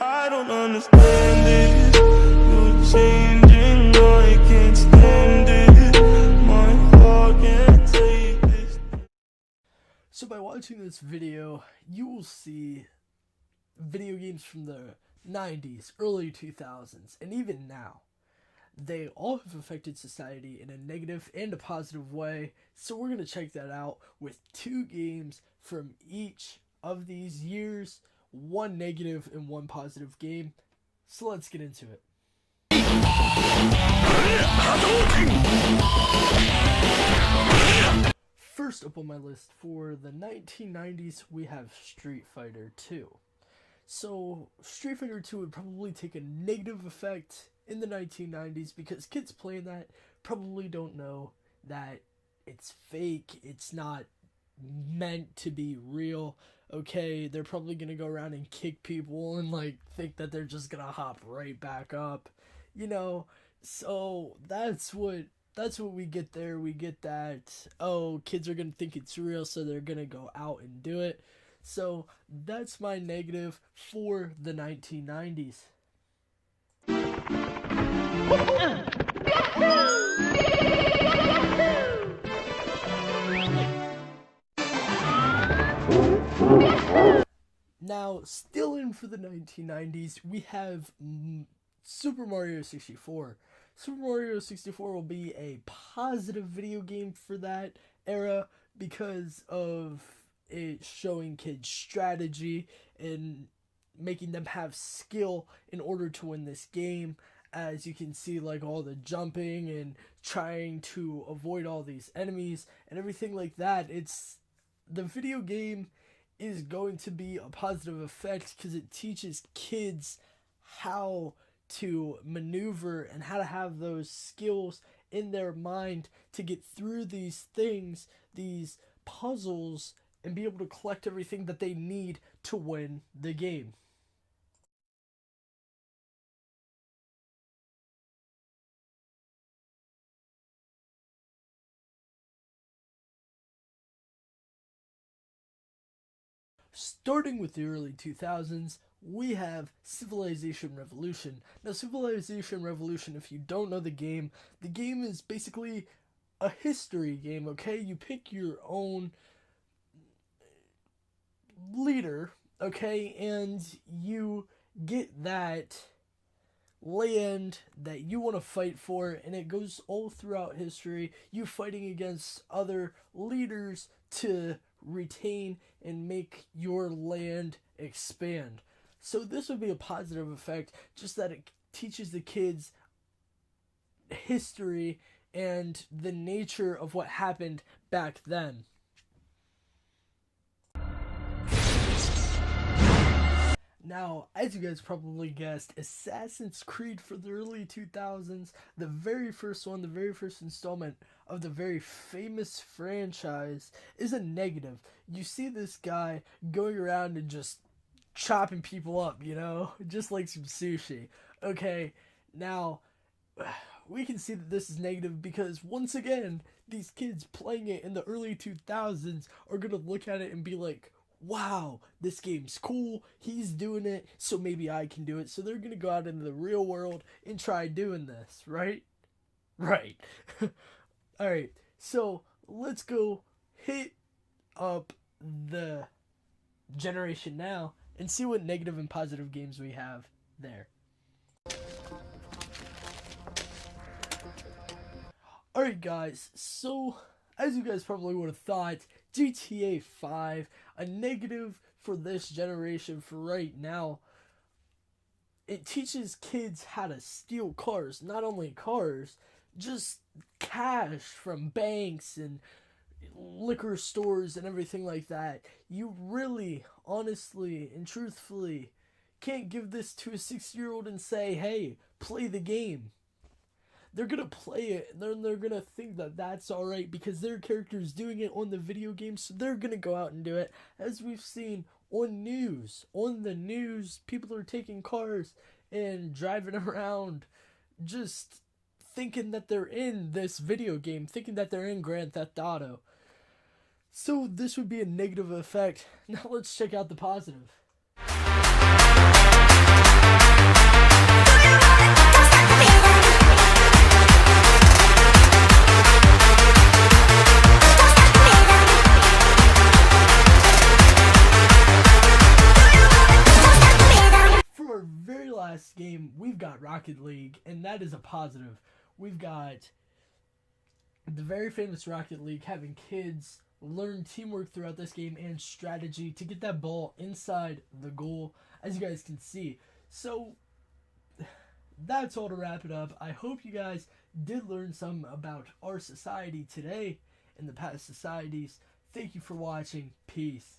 I don't understand it. You're changing, I can't stand it. My heart can't take this. So by watching this video, you will see video games from the 90s, early 2000s, and even now. They all have affected society in a negative and a positive way, so we're going to check that out with 2 games from each of these years, 1 negative and 1 positive game. So let's get into it. First up on my list for the 1990s, we have Street Fighter 2. So Street Fighter 2 would probably take a negative effect in the 1990s because kids playing that probably don't know that it's fake, it's not meant to be real. Okay, they're probably gonna go around and kick people and like think that they're just gonna hop right back up, you know. So that's what we get there. We get that, oh, kids are gonna think it's real, so they're gonna go out and do it. So that's my negative for the 1990s. Now, still in for the 1990s, we have Super Mario 64. Super Mario 64 will be a positive video game for that era because of it showing kids strategy and making them have skill in order to win this game. As you can see, like all the jumping and trying to avoid all these enemies and everything like that. The video game is going to be a positive effect because it teaches kids how to maneuver and how to have those skills in their mind to get through these things, these puzzles, and be able to collect everything that they need to win the game. Starting with the early 2000s, we have Civilization Revolution. Now, Civilization Revolution, if you don't know the game is basically a history game, okay? You pick your own leader, okay? And you get that land that you want to fight for, and it goes all throughout history, you fighting against other leaders to retain and make your land expand. So this would be a positive effect, just that it teaches the kids history and the nature of what happened back then. Now, as you guys probably guessed, Assassin's Creed for the early 2000s, the very first one, the very first installment of the very famous franchise, is a negative. You see this guy going around and just chopping people up, you know, just like some sushi. Okay, now, we can see that this is negative because, once again, these kids playing it in the early 2000s are going to look at it and be like, wow, this game's cool, he's doing it, so maybe I can do it. So they're gonna go out into the real world and try doing this, right? Right. Alright, so let's go hit up the generation now and see what negative and positive games we have there. Alright guys, so as you guys probably would have thought, GTA 5, a negative for this generation for right now. It teaches kids how to steal cars. Not only cars, just cash from banks and liquor stores and everything like that. You really, honestly, and truthfully can't give this to a 6-year-old and say, hey, play the game. They're gonna play it, and then they're gonna think that that's alright because their character's doing it on the video game, so they're gonna go out and do it. As we've seen on the news, people are taking cars and driving around just thinking that they're in this video game, thinking that they're in Grand Theft Auto. So this would be a negative effect. Now let's check out the positive. last game, we've got Rocket League, and that is a positive. We've got the very famous Rocket League having kids learn teamwork throughout this game and strategy to get that ball inside the goal, as you guys can see. So that's all to wrap it up. I hope you guys did learn some about our society today and the past societies. Thank you for watching. Peace.